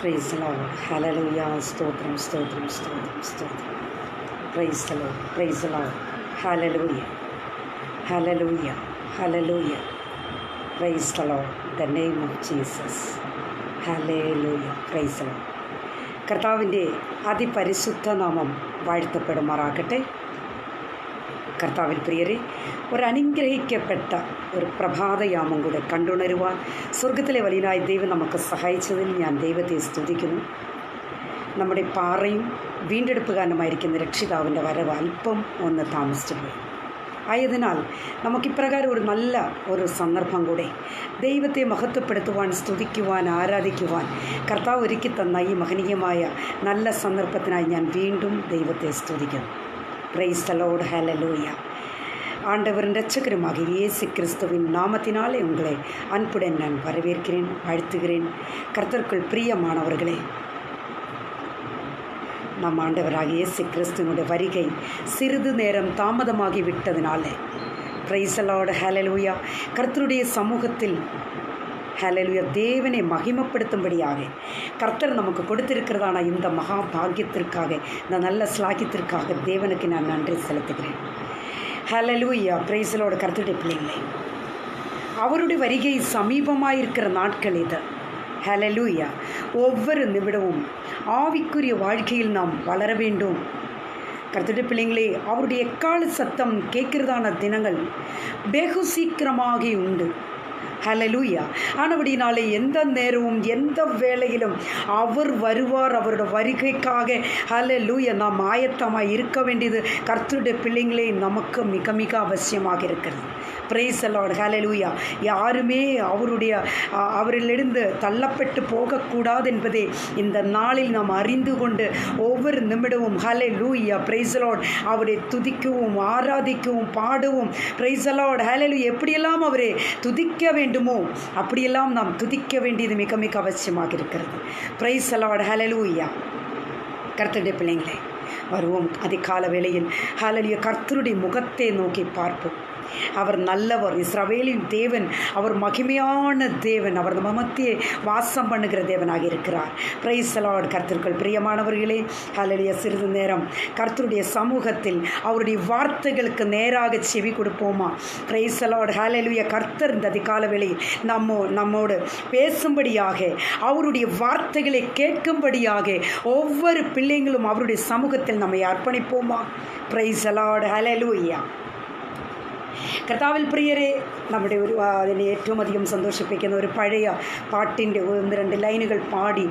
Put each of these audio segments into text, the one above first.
Price the Lord. Hallelujah. സ്തോത്രം സ്തോത്രം സ്തോത്രം സ്തോത്രം. Price the Lord. Price the Lord. Hallelujah. Hallelujah. Hallelujah. Praise the Lord. The name of Jesus. Hallelujah. Praise the Lord. കർത്താവിൻ്റെ അതിപരിശുദ്ധ നാമം വാഴ്ത്തപ്പെടുമാറാകട്ടെ. കർത്താവിൽ പ്രിയരെ, ഒരനുഗ്രഹിക്കപ്പെട്ട ഒരു പ്രഭാതയാമം കൂടെ കണ്ടുണരുവാൻ സ്വർഗത്തിലെ വലിയനായ ദൈവം നമുക്ക് സഹായിച്ചതിൽ ഞാൻ ദൈവത്തെ സ്തുതിക്കുന്നു. നമ്മുടെ പാറയും വീണ്ടെടുപ്പുകാരനുമായിരിക്കുന്ന രക്ഷിതാവിൻ്റെ വരവ് അല്പം ഒന്ന് താമസിച്ചു പോയി. ആയതിനാൽ നമുക്കിപ്രകാരം ഒരു നല്ല ഒരു സന്ദർഭം കൂടെ ദൈവത്തെ മഹത്വപ്പെടുത്തുവാൻ, സ്തുതിക്കുവാൻ, ആരാധിക്കുവാൻ കർത്താവ് ഒരുക്കി തന്ന ഈ മഹനീയമായ നല്ല സന്ദർഭത്തിനായി ഞാൻ വീണ്ടും ദൈവത്തെ സ്തുതിക്കുന്നു. Price the Lord. ഹല്ലേലൂയ. ஆண்டவரின் இரட்சகருமாக இயேசு கிறிஸ்துவின் நாமத்தினாலே உங்களை அன்புடன் நான் வரவேற்கிறேன், வாழ்த்துகிறேன். கர்த்தருக்குள் பிரியமானவர்களே, நம் ஆண்டவராக இயேசு கிறிஸ்துவினுடைய வருகை சிறிது நேரம் தாமதமாகி விட்டதினாலே பிரைஸ் தி லார்ட். ஹல்லேலூயா. கர்த்தருடைய சமூகத்தில் ஹல்லேலூயா தேவனை மகிமைப்படுத்தும்படியாக கர்த்தர் நமக்கு கொடுத்திருக்கிறதான இந்த மகா பாக்கியத்திற்காக, இந்த நல்ல ஸ்லாக்கியத்திற்காக தேவனுக்கு நான் நன்றி செலுத்துகிறேன். ஹல்லேலூயா. Praise the Lord. கர்த்தருடைய பிள்ளைகளே, அவருடைய வருகை சமீபமாயிருக்கிற நாட்கள் இது. ஹல்லேலூயா. ஒவ்வொரு நிமிடமும் ஆவிக்குரிய வாழ்க்கையில் நாம் வளர வேண்டும். கர்த்தருடைய பிள்ளைங்களே, அவருடைய எக்கால சத்தம் கேட்கிறதான தினங்கள் வெகு சீக்கிரமாக உண்டு. ஹல்லேலூயா. ஆனபடினாலே எந்த நேரமும் எந்த வேளையிலும் அவர் வருவார். அவருடைய வருகைக்காக ஹல்லேலூயா நாம் ஆயத்தமாக இருக்க வேண்டியது கர்த்தருடைய பிள்ளைங்களே நமக்கு மிக மிக அவசியமாக இருக்கிறது. Praise the Lord. ஹல்லேலூயா. யாருமே அவரிலிருந்து தள்ளப்பட்டு போகக்கூடாது என்பதை இந்த நாளில் நாம் அறிந்து கொண்டு ஒவ்வொரு நிமிடமும் ஹல்லேலூயா பிரைஸ் தி லார்ட் அவரை துதிக்கவும், ஆராதிக்கவும், பாடவும். Praise the Lord. ஹல்லேலூயா. எப்படியெல்லாம் அவரை துதிக்க வேண்டுமோ அப்படியெல்லாம் நாம் துதிக்க வேண்டியது மிக மிக அவசியமாக இருக்கிறது. Praise the Lord. ஹல்லேலூயா. கர்த்தருடைய பிள்ளைங்களே, வருவோம் அதிகால வேளையில் ஹல்லேலூயா கர்த்தருடைய முகத்தை நோக்கி பார்ப்போம். அவர் நல்லவர், இஸ்ரவேலின் தேவன், அவர் மகிமையான தேவன், அவர் நம்ம மத்தியே வாசம் பண்ணுகிற தேவனாக இருக்கிறார். Price the Lord. கர்த்தருக்குள் பிரியமானவர்களே, ஹல்லேலூயா சிறிது நேரம் கர்த்தருடைய சமூகத்தில் அவருடைய வார்த்தைகளுக்கு நேராக செவி கொடுப்போமா? Praise the Lord. ஹல்லேலூயா. கர்த்தர் இந்த அதிகால வேளையில் நம்மோடு பேசும்படியாக, அவருடைய வார்த்தைகளை கேட்கும்படியாக ஒவ்வொரு பிள்ளைங்களும் அவருடைய சமூகத்தில் நம்மை അർപ്പണിപ്പോமா? Praise the Lord. ഹല്ലേലൂയ. കർത്താവിൽ പ്രിയരെ, നമ്മുടെ അതിനെ ഏറ്റവും അധികം സന്തോഷിപ്പിക്കുന്ന ഒരു പഴയ പാട്ടിൻ്റെ 1-2 ലൈനുകൾ പാടി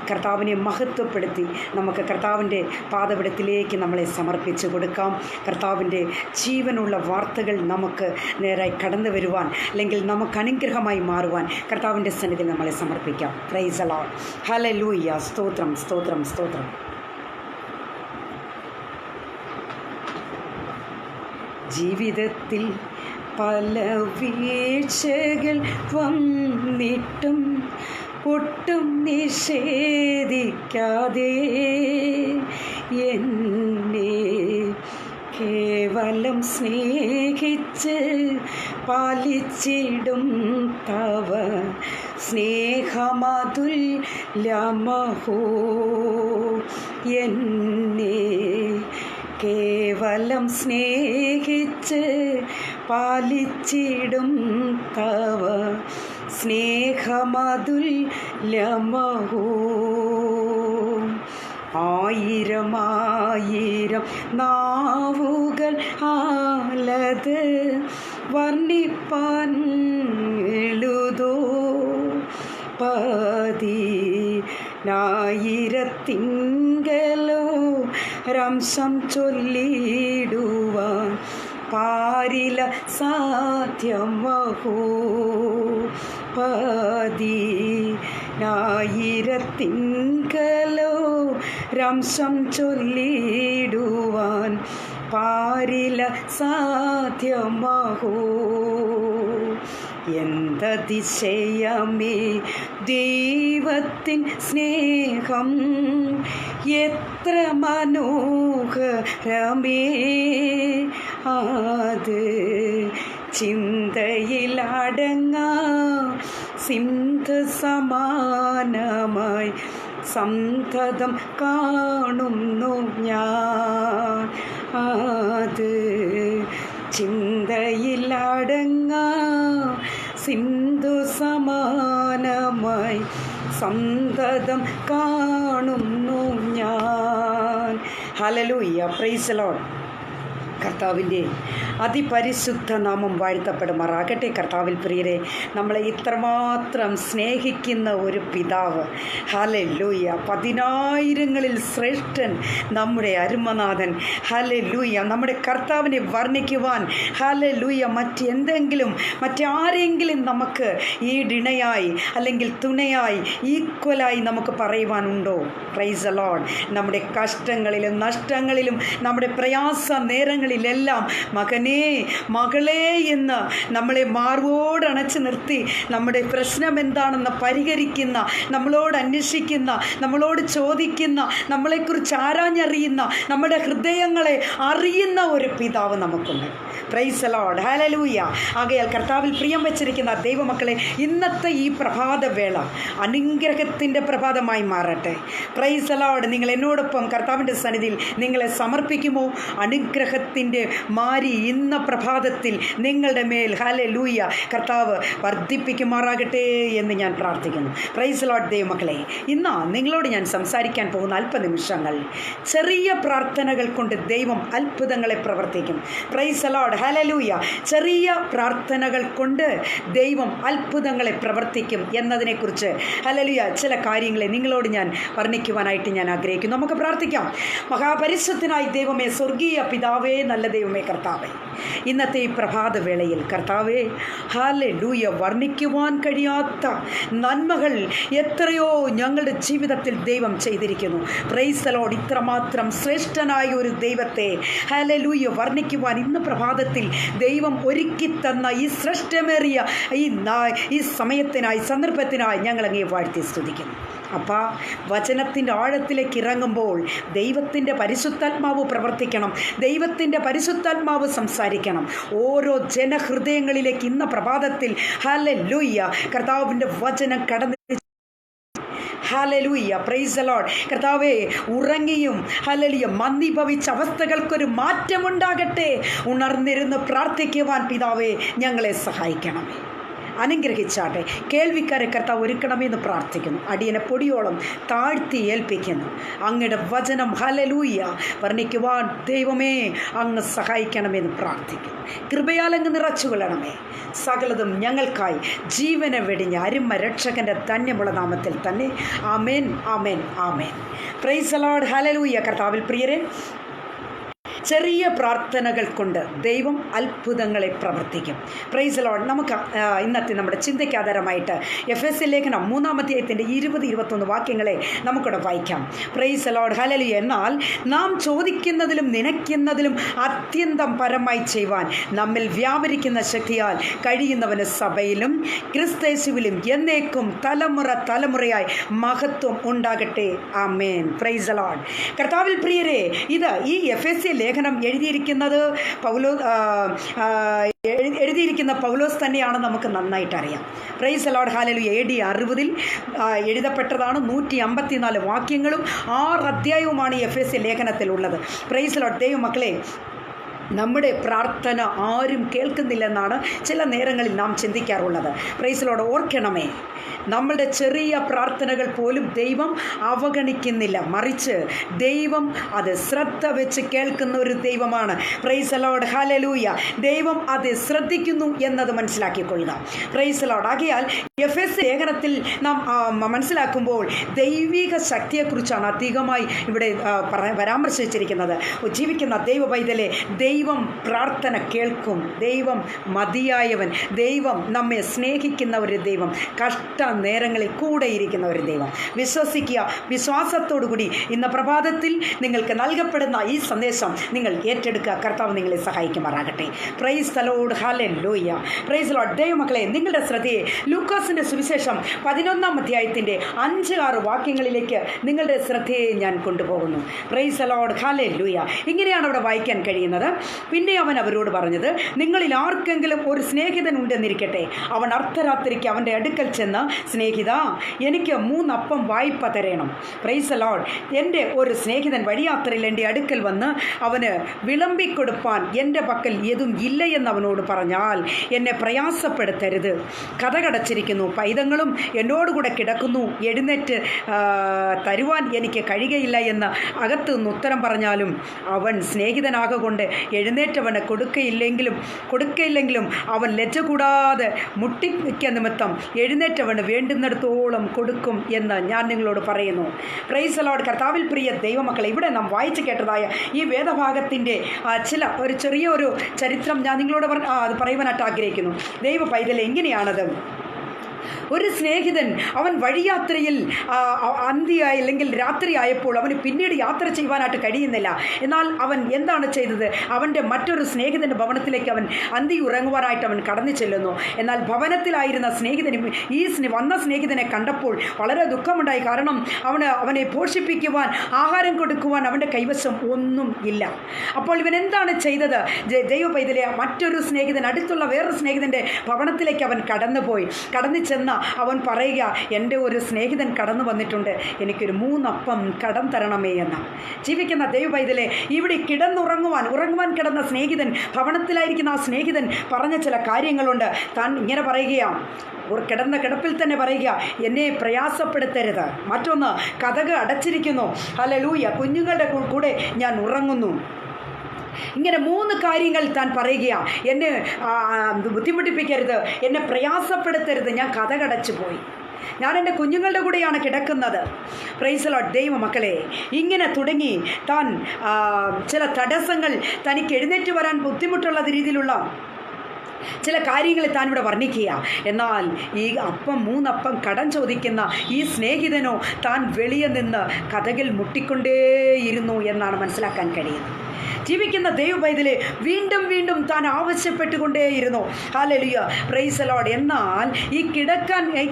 കർത്താവിനെ മഹത്വപ്പെടുത്തി നമുക്ക് കർത്താവിൻ്റെ പാദപീഠത്തിലേക്ക് നമ്മളെ സമർപ്പിച്ച് കൊടുക്കാം. കർത്താവിൻ്റെ ജീവനുള്ള വാർത്തകൾ നമുക്ക് നേരായി കടന്നു വരുവാൻ, അല്ലെങ്കിൽ നമുക്ക് അനുഗ്രഹമായി മാറുവാൻ കർത്താവിൻ്റെ സന്നിധിയിൽ നമ്മളെ സമർപ്പിക്കാം. Price the Lord. ഹല്ലേലൂയ. സ്തോത്രം സ്തോത്രം സ്തോത്രം. ജീവിതത്തിൽ പല വീഴ്ചകൾ വന്നിട്ടും ഒട്ടും നിഷേധിക്കാതെ എന്നെ കേവലം സ്നേഹിച്ച് പാലിച്ചിടും തവ സ്നേഹമതുല്യമഹോ. എന്നെ കേവലം സ്നേഹിച്ച് പാലിച്ചിടും തവ സ്നേഹമതുല്യമഹോ. 1000 നാവുകൾ ആലത് വർണ്ണിപ്പാൻ എഴുതോ. 10,000 രംശം ചൊല്ലിടുവാൻ പാരില സാധ്യമഹോ. 10,000 രംശം ചൊല്ലിടുവാൻ പാരില സാധ്യമഹോ. എന്തതിശയമേ ദൈവത്തിൻ സ്നേഹം, എത്ര മനോഹരമേ അത് ചിന്തയിലടങ്ങാ സിന്ധ സമാനമായി സന്തതം കാണുന്നു ഞാൻ. അത് ചിന്തയിലടങ്ങാ സിന്ധു സമാനമായി സന്തതം കാണുന്നു ഞാൻ. Hallelujah, praise the Lord. കർത്താവിൻ്റെ അതിപരിശുദ്ധ നാമം വാഴ്ത്തപ്പെടുമാറാകട്ടെ. കർത്താവിൽ പ്രിയരെ, നമ്മളെ ഇത്രമാത്രം സ്നേഹിക്കുന്ന ഒരു പിതാവ്, ഹല്ലേലൂയ, 10,000-ങ്ങളിൽ ശ്രേഷ്ഠൻ നമ്മുടെ അരുമനാഥൻ, ഹല്ലേലൂയ. നമ്മുടെ കർത്താവിനെ വർണ്ണിക്കുവാൻ, ഹല്ലേലൂയ, മറ്റാരെങ്കിലും നമുക്ക് ഈ ഇണയായി അല്ലെങ്കിൽ തുണയായി ഈക്വലായി നമുക്ക് പറയുവാനുണ്ടോ? Price the Lord. നമ്മുടെ കഷ്ടങ്ങളിലും നഷ്ടങ്ങളിലും നമ്മുടെ പ്രയാസ നേരങ്ങളിലെല്ലാം മകനേ മകളേ എന്ന് നമ്മളെ മാർവോടണച്ച് നിർത്തി നമ്മുടെ പ്രശ്നം എന്താണെന്ന് പരിഹരിക്കുന്ന, നമ്മളോട് അന്വേഷിക്കുന്ന, നമ്മളോട് ചോദിക്കുന്ന, നമ്മളെക്കുറിച്ച് ആരാഞ്ഞറിയുന്ന, നമ്മുടെ ഹൃദയങ്ങളെ അറിയുന്ന ഒരു പിതാവ് നമുക്കുണ്ട്. Price the Lord, hallelujah. ആകയാൽ കർത്താവിൽ പ്രിയം വെച്ചിരിക്കുന്ന ദൈവമക്കളെ, ഇന്നത്തെ ഈ പ്രഭാതവേള അനുഗ്രഹത്തിൻ്റെ പ്രഭാതമായി മാറട്ടെ. Price the Lord. നിങ്ങൾ എന്നോടൊപ്പം കർത്താവിൻ്റെ സന്നിധിയിൽ നിങ്ങളെ സമർപ്പിക്കുമോ? അനുഗ്രഹത്തിൻ്റെ മാരി ഇന്ന പ്രഭാതത്തിൽ നിങ്ങളുടെ മേൽ, ഹല്ലേലൂയ, കർത്താവ് വർദ്ധിപ്പിക്കുമാറാകട്ടെ എന്ന് ഞാൻ പ്രാർത്ഥിക്കുന്നു. Price the Lord. ദൈവമക്കളെ, ഇന്ന് നിങ്ങളോട് ഞാൻ സംസാരിക്കാൻ പോകുന്ന അല്പനിമിഷങ്ങൾ ചെറിയ പ്രാർത്ഥനകൾ കൊണ്ട് ദൈവം അത്ഭുതങ്ങളെ പ്രവർത്തിക്കും. Praise the Lord, hallelujah. ചെറിയ പ്രാർത്ഥനകൾ കൊണ്ട് ദൈവം അത്ഭുതങ്ങളെ പ്രവർത്തിക്കും എന്നതിനെക്കുറിച്ച്, ഹല്ലേലൂയ, ചില കാര്യങ്ങളെ നിങ്ങളോട് ഞാൻ വർണ്ണിക്കുവാനായിട്ട് ഞാൻ ആഗ്രഹിക്കുന്നു. നമുക്ക് പ്രാർത്ഥിക്കാം. മഹാപരിശുദ്ധനായ ദൈവമേ, സ്വർഗീയ പിതാവേ, നല്ല ദൈവമേ, കർത്താവേ, ഇന്നത്തെ ഈ പ്രഭാതവേളയിൽ കർത്താവേ, ഹല്ലേലൂയ, വർണ്ണിക്കുവാൻ കഴിയാത്ത നന്മകൾ എത്രയോ ഞങ്ങളുടെ ജീവിതത്തിൽ ദൈവം ചെയ്തിരിക്കുന്നു. Price the Lord. ഇത്രമാത്രം ശ്രേഷ്ഠനായ ഒരു ദൈവത്തെ, ഹല്ലേലൂയ, വർണ്ണിക്കുവാൻ ഇന്ന് പ്രഭാതത്തിൽ ദൈവം ഒരുക്കി തന്ന ഈ ശ്രേഷ്ഠമേറിയ ഈ സമയത്തിനായി, സന്ദർഭത്തിനായി ഞങ്ങൾ അങ്ങേ വാഴ്ത്തി സ്തുതിക്കുന്നു. അപ്പാ, വചനത്തിൻ്റെ ആഴത്തിലേക്ക് ഇറങ്ങുമ്പോൾ ദൈവത്തിൻ്റെ പരിശുദ്ധാത്മാവ് പ്രവർത്തിക്കണം, ദൈവത്തിൻ്റെ പരിശുദ്ധാത്മാവ് സംസാരിക്കണം ഓരോ ജനഹൃദയങ്ങളിലേക്ക് ഇന്ന പ്രഭാതത്തിൽ. ഹല്ലേലൂയ, കർത്താവിൻ്റെ വചനം കടന്ന്, ഹല്ലേലൂയ, പ്രൈസ് ദി ലോർഡ്. കർത്താവേ, ഉറങ്ങിയും ഹല്ലേലൂയ മന്ദീഭവിച്ച അവസ്ഥകൾക്കൊരു മാറ്റമുണ്ടാകട്ടെ. ഉണർന്നിരുന്ന് പ്രാർത്ഥിക്കുവാൻ പിതാവേ ഞങ്ങളെ സഹായിക്കണമേ, അനുഗ്രഹിച്ചാട്ടെ. കേൾവിക്കാരെ കർത്താവ് ഒരുക്കണമെന്ന് പ്രാർത്ഥിക്കുന്നു. അടിയനെ പൊടിയോളം താഴ്ത്തി ഏൽപ്പിക്കുന്നു. അങ്ങയുടെ വചനം, ഹല്ലേലൂയ, വർണ്ണിക്കുവാൻ ദൈവമേ അങ്ങ് സഹായിക്കണമെന്ന് പ്രാർത്ഥിക്കുന്നു. കൃപയാൽ അങ്ങ് നിറച്ചുകൊള്ളണമേ. സകലതും ഞങ്ങൾക്കായി ജീവനെ വെടിഞ്ഞ അരുമ രക്ഷകൻ്റെ ധന്യമുള്ള നാമത്തിൽ തന്നെ. Amen, amen, amen. Praise the Lord, hallelujah. കർത്താവിൽ പ്രിയരെ, ചെറിയ പ്രാർത്ഥനകൾ കൊണ്ട് ദൈവം അത്ഭുതങ്ങളെ പ്രവർത്തിക്കും. Praise the Lord. നമുക്ക് ഇന്നത്തെ നമ്മുടെ ചിന്തയ്ക്ക് ആധാരമായിട്ട് എഫെസ്യ ലേഖനം 3-ാം അധ്യായത്തിൻ്റെ 20-21 വാക്യങ്ങളെ നമുക്കിവിടെ വായിക്കാം. Price the Lord, hallelujah. എന്നാൽ നാം ചോദിക്കുന്നതിലും നനയ്ക്കുന്നതിലും അത്യന്തം പരമായി ചെയ്യുവാൻ നമ്മിൽ വ്യാപരിക്കുന്ന ശക്തിയാൽ കഴിയുന്നവന് സഭയിലും ക്രിസ്തയേശുവിലും എന്നേക്കും തലമുറയായി മഹത്വം ഉണ്ടാകട്ടെ. ആമേൻ. Praise the Lord. കർത്താവിൽ പ്രിയരെ, ഇത് ഈ എഫെസ്യ ലേഖനം എഴുതിയിരിക്കുന്ന പൗലോസ് തന്നെയാണ് നമുക്ക് നന്നായിട്ട് അറിയാം. Praise the Lord, hallelujah. AD 60 എഴുതപ്പെട്ടതാണ്. 154 വാക്യങ്ങളും 6 അധ്യായവുമാണ് ഈ എഫെസ്യ ലേഖനത്തിലുള്ളത്. Praise the Lord. ദൈവമക്കളെ, നമ്മുടെ പ്രാർത്ഥന ആരും കേൾക്കുന്നില്ലെന്നാണ് ചില നേരങ്ങളിൽ നാം ചിന്തിക്കാറുള്ളത്. Price the Lord. ഓർക്കണമേ, നമ്മളുടെ ചെറിയ പ്രാർത്ഥനകൾ പോലും ദൈവം അവഗണിക്കുന്നില്ല, മറിച്ച് ദൈവം അത് ശ്രദ്ധ വെച്ച് കേൾക്കുന്ന ഒരു ദൈവമാണ്. Price the Lord, hallelujah. ദൈവം അത് ശ്രദ്ധിക്കുന്നു എന്നത് മനസ്സിലാക്കിക്കൊള്ളുക. Price the Lord. ആകയാൽ എഫെസ്യ ലേഖനത്തിൽ നാം മനസ്സിലാക്കുമ്പോൾ ദൈവിക ശക്തിയെക്കുറിച്ചാണ് അധികമായി ഇവിടെ പരാമർശിച്ചിരിക്കുന്നത്. ജീവിക്കുന്ന ദൈവ പൈതലെ, ദൈവം പ്രാർത്ഥന കേൾക്കും. ദൈവം മതിയായവൻ. ദൈവം നമ്മെ സ്നേഹിക്കുന്ന ഒരു ദൈവം. നേരങ്ങളിൽ കൂടെ ഇരിക്കുന്ന ഒരു ദൈവം. വിശ്വസിക്കുക. വിശ്വാസത്തോടുകൂടി ഇന്ന് പ്രഭാതത്തിൽ നിങ്ങൾക്ക് നൽകപ്പെടുന്ന ഈ സന്ദേശം നിങ്ങൾ ഏറ്റെടുക്കുക. കർത്താവ് നിങ്ങളെ സഹായിക്കുമാറാകട്ടെ. Praise the Lord, hallelujah. Praise the Lord. ദൈവമക്കളെ, നിങ്ങളുടെ ശ്രദ്ധയെ ലൂക്കോസിൻ്റെ സുവിശേഷം 11-ാം അധ്യായത്തിൻ്റെ 5-6 വാക്യങ്ങളിലേക്ക് നിങ്ങളുടെ ശ്രദ്ധയെ ഞാൻ കൊണ്ടുപോകുന്നു. Price the Lord, hallelujah. ഇങ്ങനെയാണ് അവിടെ വായിക്കാൻ കഴിയുന്നത്. പിന്നെ അവൻ അവരോട് പറഞ്ഞത്, നിങ്ങളിൽ ആർക്കെങ്കിലും ഒരു സ്നേഹിതൻ ഉണ്ടെന്നിരിക്കട്ടെ. അവൻ അർദ്ധരാത്രിക്ക് അവൻ്റെ അടുക്കൽ ചെന്ന്, സ്നേഹിത, എനിക്ക് 3 അപ്പം വായ്പ തരണം. Price the Lord. എൻ്റെ ഒരു സ്നേഹിതൻ വഴിയാത്രയിൽ എൻ്റെ അടുക്കൽ വന്ന് അവന് വിളമ്പിക്കൊടുപ്പാൻ എൻ്റെ പക്കൽ ഏതും ഇല്ല എന്ന് അവനോട് പറഞ്ഞാൽ എന്നെ പ്രയാസപ്പെടുത്തരുത്. കതകടച്ചിരിക്കുന്നു, പൈതങ്ങളും എന്നോടുകൂടെ കിടക്കുന്നു, എഴുന്നേറ്റ് തരുവാൻ എനിക്ക് കഴിയുകയില്ല എന്ന് അകത്ത് നിന്ന് ഉത്തരം പറഞ്ഞാലും അവൻ സ്നേഹിതനാകൊണ്ട് എഴുന്നേറ്റവന് കൊടുക്കയില്ലെങ്കിലും അവൻ ലജ്ജ കൂടാതെ മുട്ടിക്ക നിമിത്തം എഴുന്നേറ്റവന് വേണ്ടുന്നിടത്തോളം കൊടുക്കും എന്ന് ഞാൻ നിങ്ങളോട് പറയുന്നു. Price the Lord. കർത്താവിൽ പ്രിയ ദൈവമക്കളെ, ഇവിടെ നാം വായിച്ചു കേട്ടതായ ഈ വേദഭാഗത്തിൻ്റെ ചെറിയൊരു ചരിത്രം ഞാൻ നിങ്ങളോട് അത് പറയുവാനായിട്ട് ആഗ്രഹിക്കുന്നു. ദൈവ പൈതലെ, എങ്ങനെയാണത്? ഒരു സ്നേഹിതൻ അവൻ വഴിയാത്രയിൽ അന്തിയായി അല്ലെങ്കിൽ രാത്രിയായപ്പോൾ അവന് പിന്നീട് യാത്ര ചെയ്യുവാനായിട്ട് കഴിയുന്നില്ല. എന്നാൽ അവൻ എന്താണ് ചെയ്തത്? അവൻ്റെ മറ്റൊരു സ്നേഹിതൻ്റെ ഭവനത്തിലേക്ക് അവൻ അന്തി ഉറങ്ങുവാനായിട്ട് അവൻ കടന്നു ചെല്ലുന്നു. എന്നാൽ ഭവനത്തിലായിരുന്ന സ്നേഹിതനും ഈ വന്ന സ്നേഹിതനെ കണ്ടപ്പോൾ വളരെ ദുഃഖമുണ്ടായി. കാരണം അവനെ പോഷിപ്പിക്കുവാൻ, ആഹാരം കൊടുക്കുവാൻ അവൻ്റെ കൈവശം ഒന്നും ഇല്ല. അപ്പോൾ ഇവൻ എന്താണ് ചെയ്തത്? ദൈവ പൈതലെ, മറ്റൊരു സ്നേഹിതൻ, അടുത്തുള്ള വേറൊരു സ്നേഹിതൻ്റെ ഭവനത്തിലേക്ക് അവൻ കടന്നു ചെന്ന അവൻ പറയുക, എൻ്റെ ഒരു സ്നേഹിതൻ കടന്നു വന്നിട്ടുണ്ട്, എനിക്കൊരു 3 അപ്പം കടം തരണമേ എന്ന്. ജീവിക്കുന്ന ദൈവ പൈതലെ, ഇവിടെ ഉറങ്ങുവാൻ കിടന്ന സ്നേഹിതൻ, ഭവനത്തിലായിരിക്കുന്ന ആ സ്നേഹിതൻ പറഞ്ഞ ചില കാര്യങ്ങളുണ്ട്. താൻ ഇങ്ങനെ പറയുകയാണ്, കിടന്ന കിടപ്പിൽ തന്നെ പറയുക, എന്നെ പ്രയാസപ്പെടുത്തരുത്. മറ്റൊന്ന്, കതക് അടച്ചിരിക്കുന്നു, ഹല്ലേലൂയ, കുഞ്ഞുങ്ങളുടെ കൂടെ ഞാൻ ഉറങ്ങുന്നു. ഇങ്ങനെ 3 കാര്യങ്ങൾ താൻ പറയുകയാണ്. എന്നെ ബുദ്ധിമുട്ടിപ്പിക്കരുത്, എന്നെ പ്രയാസപ്പെടുത്തരുത്, ഞാൻ കതകടച്ചു പോയി, ഞാൻ എൻ്റെ കുഞ്ഞുങ്ങളുടെ കൂടെയാണ് കിടക്കുന്നത്. Price the Lord. ദൈവ മക്കളെ, ഇങ്ങനെ തുടങ്ങി താൻ ചില തടസ്സങ്ങൾ, തനിക്ക് എഴുന്നേറ്റ് വരാൻ ബുദ്ധിമുട്ടുള്ള രീതിയിലുള്ള ചില കാര്യങ്ങൾ താൻ ഇവിടെ വർണ്ണിക്കുക. എന്നാൽ ഈ 3 അപ്പം കടം ചോദിക്കുന്ന ഈ സ്നേഹിതനോ താൻ വെളിയെ നിന്ന് കതകിൽ മുട്ടിക്കൊണ്ടേയിരുന്നു എന്നാണ് മനസ്സിലാക്കാൻ കഴിയുന്നത്. ജീവിക്കുന്ന ദൈവ പൈതലെ, വീണ്ടും താൻ ആവശ്യപ്പെട്ടുകൊണ്ടേയിരുന്നു. Hallelujah, praise the Lord. എന്നാൽ ഈ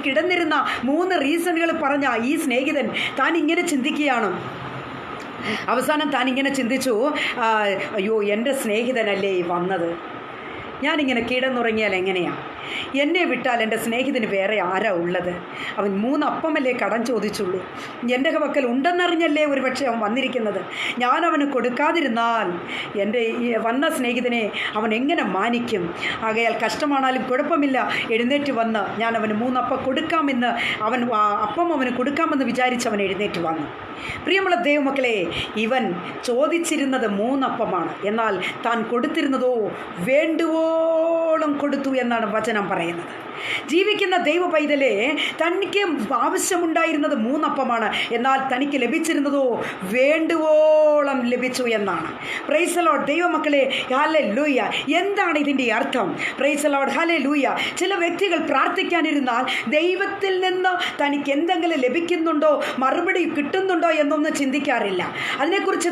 കിടന്നിരുന്ന 3 റീസണുകൾ പറഞ്ഞ ഈ സ്നേഹിതൻ താൻ ഇങ്ങനെ ചിന്തിക്കുകയാണ്. അവസാനം താൻ ഇങ്ങനെ ചിന്തിച്ചു, അയ്യോ, എൻ്റെ സ്നേഹിതനല്ലേ വന്നത്, ഞാനിങ്ങനെ കിടന്നുറങ്ങിയാൽ എങ്ങനെയാണ്? എന്നെ വിട്ടാൽ എൻ്റെ സ്നേഹിതന് വേറെ ആരാ ഉള്ളത്? അവൻ 3 അപ്പമല്ലേ കടം ചോദിച്ചുള്ളൂ, എൻ്റെ പക്കൽ ഉണ്ടെന്നറിഞ്ഞല്ലേ ഒരു പക്ഷേ അവൻ വന്നിരിക്കുന്നത്. ഞാൻ അവന് കൊടുക്കാതിരുന്നാൽ എൻ്റെ വന്ന സ്നേഹിതനെ അവൻ എങ്ങനെ മാനിക്കും? ആകയാൽ കഷ്ടമാണാലും കുഴപ്പമില്ല, എഴുന്നേറ്റ് വന്ന് ഞാൻ അവന് 3 അപ്പം കൊടുക്കാമെന്ന് അവന് കൊടുക്കാമെന്ന് വിചാരിച്ച് അവൻ എഴുന്നേറ്റ് വന്നു. പ്രിയമുള്ള ദൈവമക്കളെ, ഇവൻ ചോദിച്ചിരുന്നത് 3 അപ്പമാണ്, എന്നാൽ താൻ കൊടുത്തിരുന്നതോ വേണ്ടുവോളം കൊടുത്തു എന്നാണ് വചനം പറയുന്നത്. ജീവിക്കുന്ന ദൈവ പൈതലെ, തനിക്ക് ആവശ്യമുണ്ടായിരുന്നത് 3 അപ്പമാണ്, എന്നാൽ തനിക്ക് ലഭിച്ചിരുന്നതോ വേണ്ടുവോളം ലഭിച്ചു എന്നാണ്. Price the Lord. ദൈവമക്കളെ, ഹല്ലേലൂയ. എന്താണ് ഇതിൻ്റെ അർത്ഥം? Price the Lord, hallelujah. ചില വ്യക്തികൾ പ്രാർത്ഥിക്കാനിരുന്നാൽ ദൈവത്തിൽ നിന്ന് തനിക്ക് എന്തെങ്കിലും ലഭിക്കുന്നുണ്ടോ, മറുപടി കിട്ടുന്നുണ്ടോ എന്നൊന്നും ചിന്തിക്കാറില്ല. അതിനെക്കുറിച്ച്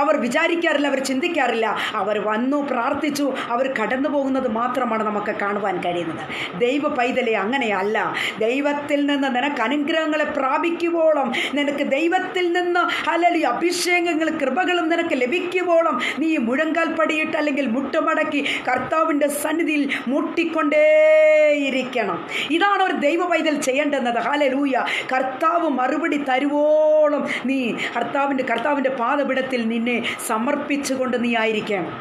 അവർ വിചാരിക്കാറില്ല, അവർ ചിന്തിക്കാറില്ല. അവർ വന്നു, പ്രാർത്ഥിച്ചു, അവർ കടന്നു പോകുന്നത് മാത്രമാണ് നമുക്ക് കാണുവാൻ കഴിയുന്നത്. ദൈവ പൈതലെ, അങ്ങനെയല്ല. ദൈവത്തിൽ നിന്ന് നിനക്ക് അനുഗ്രഹങ്ങളെ പ്രാപിക്കുവോളം, നിനക്ക് ദൈവത്തിൽ നിന്ന് ഹല്ലേലൂയ അഭിഷേകങ്ങളും കൃപകളും നിനക്ക് ലഭിക്കുവോളം നീ മുഴങ്കാൽ പടിയിട്ട് അല്ലെങ്കിൽ മുട്ടുമടക്കി കർത്താവിൻ്റെ സന്നിധിയിൽ മുട്ടിക്കൊണ്ടേയിരിക്കണം. ഇതാണ് ഒരു ദൈവ പൈതൽ ചെയ്യേണ്ടുന്നത്. ഹല്ലേലൂയ. കർത്താവ് മറുപടി തരുവോളം നീ കർത്താവിൻ്റെ പാദപീഠത്തിൽ നിന്നെ സമർപ്പിച്ചുകൊണ്ട് നീ ആയിരിക്കണം.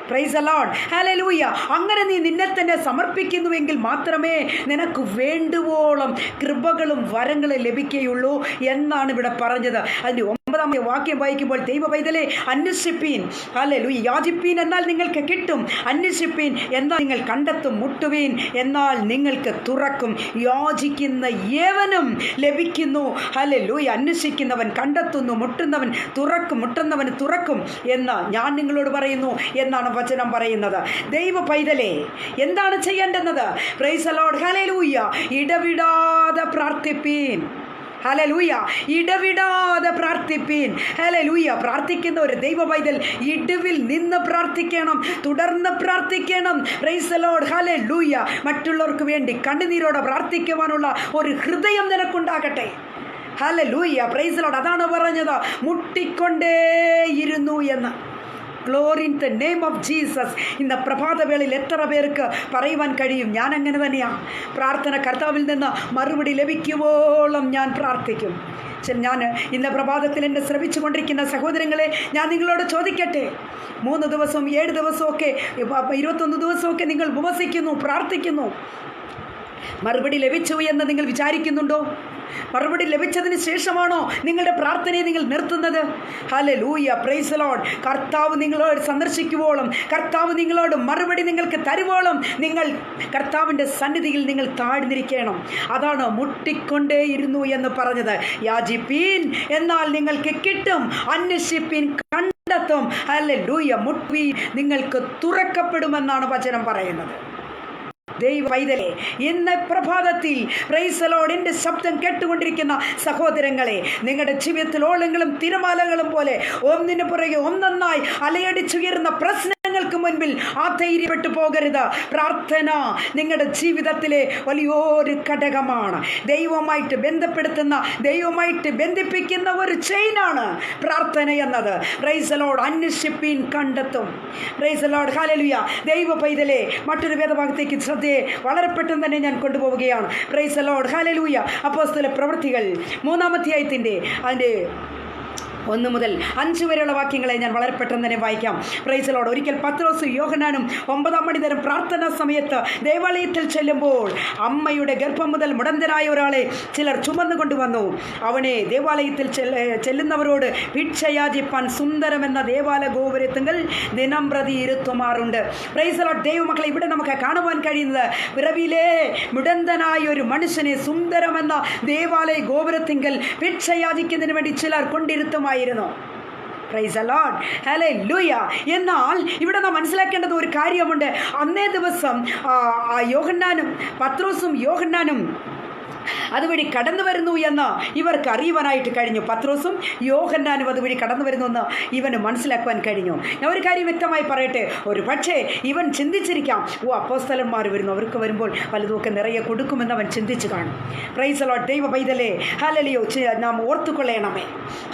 Price the Lord, hallelujah. അങ്ങനെ നീ നിന്നെ തന്നെ സമർപ്പിക്കുന്നുവെങ്കിൽ മാത്രമേ നിനക്ക് വേണ്ടുവോളം കൃപകളും വരങ്ങളും ലഭിക്കുകയുള്ളൂ എന്നാണ് ഇവിടെ പറഞ്ഞത്. അതിൻ്റെ 9ാം വാക്യം വായിക്കുമ്പോൾ, ദൈവ പൈതലെ, അന്വേഷിപ്പീൻ, ഹല്ലേലൂയ, യാചിപ്പീൻ എന്നാൽ നിങ്ങൾക്ക് കിട്ടും, അന്വേഷിപ്പീൻ എന്നാൽ നിങ്ങൾ കണ്ടെത്തും, മുട്ടുവീൻ എന്നാൽ നിങ്ങൾക്ക് തുറക്കും. യാചിക്കുന്ന ഏവനും ലഭിക്കുന്നു, ഹല്ലേലൂയ, അന്വേഷിക്കുന്നവൻ കണ്ടെത്തുന്നു, മുട്ടുന്നവന് തുറക്കും എന്ന് ഞാൻ നിങ്ങളോട് പറയുന്നു എന്നാണ് വചനം പറയുന്നത്. ദൈവ പൈതലെ, എന്താണ് ചെയ്യേണ്ടുന്നത്? Praise the Lord, hallelujah. ഇടവിടാതെ പ്രാർത്ഥിപ്പീൻ, ഹല്ലേലൂയ, ഇടവിടാതെ പ്രാർത്ഥിപ്പീൻ. ഹല്ലേലൂയ. പ്രാർത്ഥിക്കുന്ന ഒരു ദൈവ പൈതൽ ഇടിവിൽ നിന്ന് പ്രാർത്ഥിക്കണം, തുടർന്ന് പ്രാർത്ഥിക്കണം. Praise the Lord, hallelujah. മറ്റുള്ളവർക്ക് വേണ്ടി കണ്ണുനീരോടെ പ്രാർത്ഥിക്കുവാനുള്ള ഒരു ഹൃദയം നിനക്കുണ്ടാകട്ടെ. Hallelujah, praise the Lord. അതാണ് പറഞ്ഞത്, മുട്ടിക്കൊണ്ടേയിരുന്നു എന്ന്. Glory in the name of Jesus. ഇന്ന് പ്രഭാതവേളയിൽ എത്ര പേർക്ക് പറയുവാൻ കഴിയും, ഞാൻ അങ്ങനെ തന്നെയാണ്. പ്രാർത്ഥന കർത്താവിൽ നിന്ന് മറുപടി ലഭിക്കുവോളം ഞാൻ പ്രാർത്ഥിക്കും. ഞാൻ ഇന്ന് പ്രഭാതത്തിൽ എന്നെ ശ്രമിച്ചു കൊണ്ടിരിക്കുന്ന സഹോദരങ്ങളെ, ഞാൻ നിങ്ങളോട് ചോദിക്കട്ടെ, 3 ദിവസവും 7 ദിവസമൊക്കെ 21 ദിവസമൊക്കെ നിങ്ങൾ ഉപവസിക്കുന്നു, പ്രാർത്ഥിക്കുന്നു, മറുപടി ലഭിച്ചു എന്ന് നിങ്ങൾ വിചാരിക്കുന്നുണ്ടോ? മറുപടി ലഭിച്ചതിന് ശേഷമാണോ നിങ്ങളുടെ പ്രാർത്ഥനയെ നിങ്ങൾ നിർത്തുന്നത്? Hallelujah, praise the Lord. കർത്താവ് നിങ്ങളോട് സന്ദർശിക്കുവോളം, കർത്താവ് നിങ്ങളോട് മറുപടി നിങ്ങൾക്ക് തരുവോളം നിങ്ങൾ കർത്താവിൻ്റെ സന്നിധിയിൽ നിങ്ങൾ താഴ്ന്നിരിക്കണം. അതാണ് മുട്ടിക്കൊണ്ടേയിരുന്നു എന്ന് പറഞ്ഞത്. യാചിപ്പീൻ എന്നാൽ നിങ്ങൾക്ക് കിട്ടും, അന്വേഷിപ്പീൻ കണ്ടെത്തും. ഹല്ലേലൂയ, മുട്ടുവീൻ നിങ്ങൾക്ക് തുറക്കപ്പെടുമെന്നാണ് വചനം പറയുന്നത്. ദൈവ പൈതലേ, ഇന്ന് പ്രഭാതത്തിൽ പ്രൈസ് ദി ലോർഡ് എൻ്റെ ശബ്ദം കേട്ടുകൊണ്ടിരിക്കുന്ന സഹോദരങ്ങളെ, നിങ്ങളുടെ ജീവിതത്തിൽ ഓളങ്ങളും തിരമാലകളും പോലെ ഒന്നിനു പുറകെ ഒന്നൊന്നായി അലയടിച്ചുയരുന്ന പ്രശ്നങ്ങൾക്ക് മുൻപിൽ ആധൈര്യപ്പെട്ടു പോകരുത്. പ്രാർത്ഥന നിങ്ങളുടെ ജീവിതത്തിലെ വലിയൊരു ഘടകമാണ്. ദൈവവുമായിട്ട് ബന്ധപ്പെടുത്തുന്ന, ദൈവവുമായിട്ട് ബന്ധിപ്പിക്കുന്ന ഒരു ചെയിനാണ് പ്രാർത്ഥന എന്നത്. Price the Lord. അന്വേഷിപ്പീൻ കണ്ടെത്തും. Praise the Lord. ഹല്ലേലൂയ. ദൈവ പൈതലേ, മറ്റൊരു വേദഭാഗത്തേക്ക് ശ്രദ്ധയെ വളരെ പെട്ടെന്ന് തന്നെ ഞാൻ കൊണ്ടുപോവുകയാണ്. Price the Lord. ഹല്ലേലൂയ. അപ്പോസ്തല പ്രവൃത്തികൾ 3-ാം അധ്യായത്തിൻ്റെ അതിൻ്റെ 1 മുതൽ 5 വരെയുള്ള വാക്യങ്ങളെ ഞാൻ വളരെ പെട്ടെന്ന് തന്നെ വായിക്കാം. Price the Lord. ഒരിക്കൽ പത്രോസും യോഹന്നാനും 9-ാം മണി നേരം പ്രാർത്ഥനാ സമയത്ത് ദേവാലയത്തിൽ ചെല്ലുമ്പോൾ അമ്മയുടെ ഗർഭം മുതൽ മുടന്തനായ ഒരാളെ ചിലർ ചുമന്നു കൊണ്ടുവന്നു. അവനെ ദേവാലയത്തിൽ ചെല്ലുന്നവരോട് ഭിക്ഷയാചിപ്പാൻ സുന്ദരമെന്ന ദേവാലയ ഗോപുരത്തുങ്കൽ ദിനം പ്രതി ഇരുത്തുമാറുണ്ട്. Price the Lord. ദൈവമക്കളെ, ഇവിടെ നമുക്ക് കാണുവാൻ കഴിയുന്നത് പിറവിയിലെ മുടന്തനായ ഒരു മനുഷ്യനെ സുന്ദരമെന്ന ദേവാലയ ഗോപുരത്തിങ്കൽ ഭിക്ഷയാചിക്കുന്നതിന് വേണ്ടി ചിലർ കൊണ്ടിരുത്തുമായിരുന്നു. Praise the Lord. ഹല്ലേലൂയ. എന്നാൽ ഇവിടെ നാം മനസ്സിലാക്കേണ്ടത് ഒരു കാര്യമുണ്ട്. അന്നേ ദിവസം പത്രോസും യോഹന്നാനും അതുവഴി കടന്നു വരുന്നു എന്ന് ഇവർക്ക് അറിയുവാനായിട്ട് കഴിഞ്ഞു. പത്രോസും യോഹന്നാനും അതുവഴി കടന്നു വരുന്നു എന്ന് ഇവന് മനസ്സിലാക്കുവാൻ കഴിഞ്ഞു. ഞാൻ ഒരു കാര്യം വ്യക്തമായി പറയട്ടെ, ഒരു പക്ഷേ ഇവൻ ചിന്തിച്ചിരിക്കാം, അപ്പോസ്തലന്മാർ വരുന്നു, അവർക്ക് വരുമ്പോൾ പലതുമൊക്കെ നിറയെ കൊടുക്കുമെന്ന് അവൻ ചിന്തിച്ചു കാണും. Price the Lord. ദൈവ പൈതലേ, ഹല്ലേലൂയ, നാം ഓർത്തുകൊള്ളണമേ.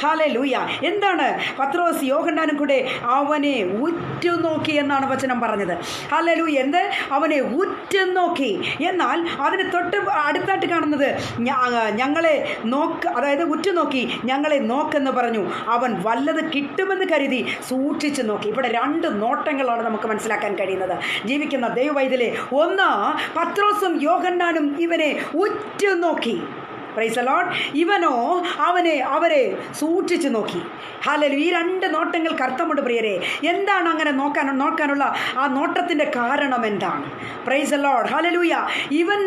ഹല്ലേലൂയ. എന്താണ് പത്രോസ് യോഹന്നാനും കൂടെ അവനെ ഉറ്റുനോക്കി എന്നാണ് വചനം പറഞ്ഞത്. ഹല്ലേലൂയ. എന്ത്? അവനെ ഉറ്റുനോക്കി. എന്നാൽ അതിന് തൊട്ട് അടുത്തായിട്ട് കാണുന്നത് ഞങ്ങളെ അതായത് ഉറ്റുനോക്കി ഞങ്ങളെ നോക്കെന്ന് പറഞ്ഞു. അവൻ വല്ലത് കിട്ടുമെന്ന് കരുതി സൂക്ഷിച്ചു നോക്കി. ഇവിടെ 2 നോട്ടങ്ങളാണ് നമുക്ക് മനസ്സിലാക്കാൻ കഴിയുന്നത്. ജീവിക്കുന്ന ദൈവവൈതലേ, ഒന്ന്, പത്രോസും യോഹന്നാനും ഇവനെ ഉറ്റുനോക്കി. Praise the Lord. ഇവനോ അവരെ സൂക്ഷിച്ചു നോക്കി. ഹല്ലേലൂയ. ഈ 2 നോട്ടങ്ങൾക്ക് അർത്ഥമുണ്ട് പ്രിയരെ. എന്താണ് അങ്ങനെ നോക്കാനുള്ള ആ നോട്ടത്തിൻ്റെ കാരണം എന്താണ്? Price the Lord. ഹല്ലേലൂയ. ഇവൻ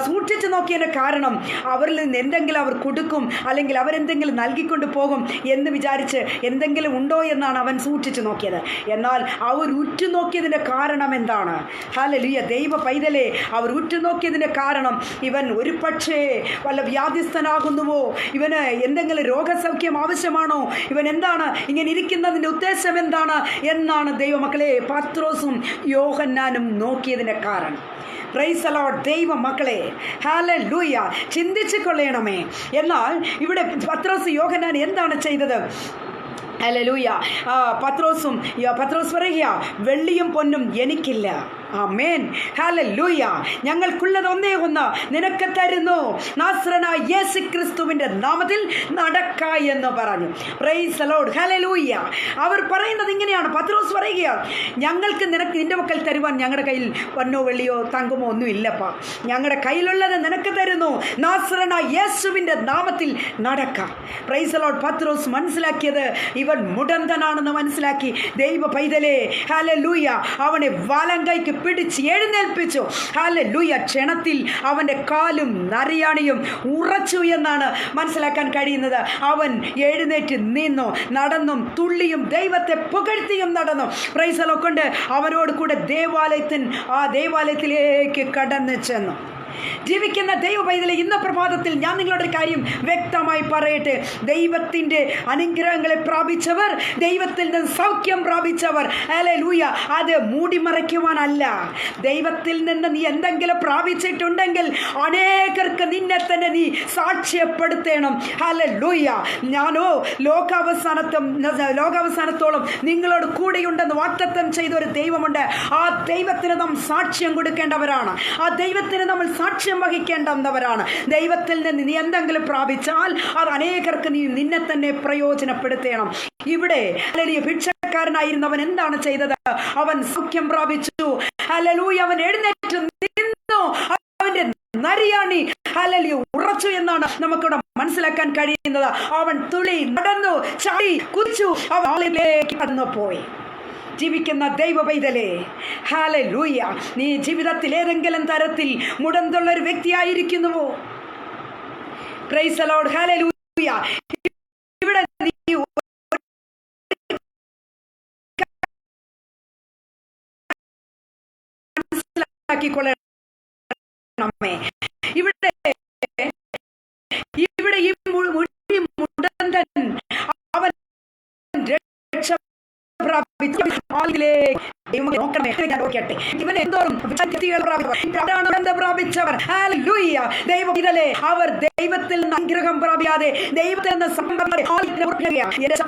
സൂക്ഷിച്ചു നോക്കിയതിൻ്റെ കാരണം അവരിൽ നിന്ന് എന്തെങ്കിലും അവർ കൊടുക്കും, അല്ലെങ്കിൽ അവരെന്തെങ്കിലും നൽകിക്കൊണ്ട് പോകും എന്ന് വിചാരിച്ച് എന്തെങ്കിലും ഉണ്ടോ എന്നാണ് അവൻ സൂക്ഷിച്ചു നോക്കിയത്. എന്നാൽ അവർ ഉറ്റുനോക്കിയതിൻ്റെ കാരണം എന്താണ്? ഹല്ലേലൂയ. ദൈവ പൈതലേ, അവർ ഉറ്റുനോക്കിയതിൻ്റെ കാരണം ഇവൻ ഒരു പക്ഷേ വല്ല വ്യാധിസ്ഥനാകുന്നുവോ, ഇവന് എന്തെങ്കിലും രോഗസൗഖ്യം ആവശ്യമാണോ, ഇവൻ എന്താണ് ഇങ്ങനെ ഇരിക്കുന്നതിൻ്റെ ഉദ്ദേശം എന്താണ് എന്നാണ് ദൈവമക്കളെ പത്രോസും യോഹന്നാനും നോക്കിയതിൻ്റെ കാരണം. Price the Lord. ദൈവ മക്കളെ, ഹല്ലേലൂയ, ചിന്തിച്ചു കൊള്ളണമേ. എന്നാൽ ഇവിടെ പത്രോസ് യോഹന്നാൻ എന്താണ് ചെയ്തത്? ഹല്ലേലൂയ. പത്രോസ് പറയുക, വെള്ളിയും പൊന്നും എനിക്കില്ല. ആമേൻ. ഹല്ലേലൂയ. ഞങ്ങൾക്കുള്ളത് ഒന്നേ ഒന്ന് നിനക്ക് തരുന്നു, നാസറനായ യേശുക്രിസ്തുവിൻ്റെ നാമത്തിൽ നടക്ക എന്ന് പറഞ്ഞു. Price the Lord. ഹല്ലേലൂയ. അവർ പറയുന്നത് ഇങ്ങനെയാണ്. പത്രോസ് പറയുക, ഞങ്ങൾക്ക് നിന്റെ മക്കൾ തരുവാൻ ഞങ്ങളുടെ കയ്യിൽ പൊന്നോ വെള്ളിയോ തങ്കമോ ഒന്നും ഇല്ലപ്പാ. ഞങ്ങളുടെ കയ്യിലുള്ളത് നിനക്ക് തരുന്നു, നാസറനായ യേശുവിൻ്റെ നാമത്തിൽ നടക്ക. Price the Lord. പത്രോസ് മനസ്സിലാക്കിയത് ഇവൻ മുടന്തനാണെന്ന് മനസ്സിലാക്കി. ദൈവ പൈതലേ, ഹല്ലേലൂയ, അവനെ വലം കൈക്ക് പിടിച്ച് എഴുന്നേൽപ്പിച്ചു. ഹല്ലേലൂയ. ക്ഷണത്തിൽ അവൻ്റെ കാലും നരയാണിയും ഉറച്ചു എന്നാണ് മനസ്സിലാക്കാൻ കഴിയുന്നത്. അവൻ എഴുന്നേറ്റ് നിന്നു, നടന്നും തുള്ളിയും ദൈവത്തെ പുകഴ്ത്തിയും നടന്നു. Price the Lord. കൊണ്ട് അവനോട് കൂടെ ദേവാലയത്തിലേക്ക് കടന്നു ചെന്നു. ജീവിക്കുന്ന ദൈവ പൈതലെ, ഇന്ന പ്രഭാതത്തിൽ ഞാൻ നിങ്ങളോടൊരു കാര്യം വ്യക്തമായി പറയട്ടെ. ദൈവത്തിൻ്റെ അനുഗ്രഹങ്ങളെ പ്രാപിച്ചവർ, ദൈവത്തിൽ നിന്ന് സൗഖ്യം പ്രാപിച്ചവർ, ഹല്ലേലൂയ, അത് മൂടിമറയ്ക്കുവാനല്ല. ദൈവത്തിൽ നിന്ന് നീ എന്തെങ്കിലും പ്രാപിച്ചിട്ടുണ്ടെങ്കിൽ അനേകർക്ക് നിന്നെ തന്നെ നീ സാക്ഷ്യപ്പെടുത്തണം. ഹല്ലേലൂയ. ഞാനോ ലോകാവസാനത്തോളം നിങ്ങളോട് കൂടെയുണ്ടെന്ന് വാഗ്ദത്തം ചെയ്ത ഒരു ദൈവമുണ്ട്. ആ ദൈവത്തിന് നാം സാക്ഷ്യം കൊടുക്കേണ്ടവരാണ്. ആ ദൈവത്തിന് നമ്മൾ സാക്ഷ്യം വഹിക്കേണ്ടവരാണ്. ദൈവത്തിൽ നിന്ന് നീ എന്തെങ്കിലും പ്രാപിച്ചാൽ അത് അനേകർക്ക് നീ നിന്നെ തന്നെ പ്രയോജനപ്പെടുത്തണം. ഇവിടെ ഹല്ലേലൂയ, ഭിക്ഷക്കാരനായിരുന്നവൻ എന്താണ് ചെയ്തത്? അവൻ സൗഖ്യം പ്രാപിച്ചു. ഹല്ലേലൂയ, അവൻ എഴുന്നേറ്റ് നിന്നു. അവന്റെ നരിയാണി ഹല്ലേലൂയ ഉറച്ചു എന്നാണ് നമുക്കിവിടെ മനസ്സിലാക്കാൻ കഴിയുന്നത്. അവൻ തുള്ളി നടന്നു, ചാടി കുതിച്ചു, അവൻ ആളിലേക്ക് കടന്നു പോയി. ജീവിക്കുന്ന ദൈവ പൈതലേ, ഹല്ലേലൂയ, നീ ജീവിതത്തിൽ ഏതെങ്കിലും തരത്തിൽ മുടന്തുള്ള ഒരു വ്യക്തിയായിരിക്കുന്നുവോ? Praise the Lord. ഹല്ലേലൂയ. ഇവിടെ നീ മനസ്സിലാക്കിക്കൊള്ളണമേ. ഇവിടെ ഈ മുടന്തൻ അവൻ രക്ഷ അവർ ദൈവത്തിൽ നിന്ന് അനുഗ്രഹം പ്രാപിക്കാതെ ദൈവത്തിൽ നിന്ന്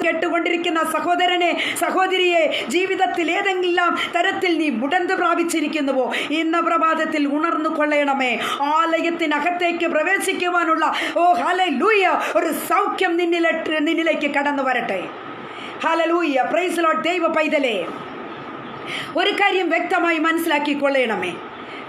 കേട്ടുകൊണ്ടിരിക്കുന്ന സഹോദരനെ, സഹോദരിയെ, ജീവിതത്തിൽ ഏതെങ്കിലും തരത്തിൽ നീ മുടന്ത് പ്രാപിച്ചിരിക്കുന്നുവോ? ഇന്ന പ്രഭാതത്തിൽ ഉണർന്നു കൊള്ളണമേ. ആലയത്തിനകത്തേക്ക് പ്രവേശിക്കുവാനുള്ള ഹല്ലേലൂയ ഒരു സൗഖ്യം നിന്നിലേക്ക് കടന്നു വരട്ടെ. ഹല്ലേലൂയ. Praise the Lord. ദൈവ പൈതലേ, ഒരു കാര്യം വ്യക്തമായി മനസ്സിലാക്കിക്കൊള്ളണമേ.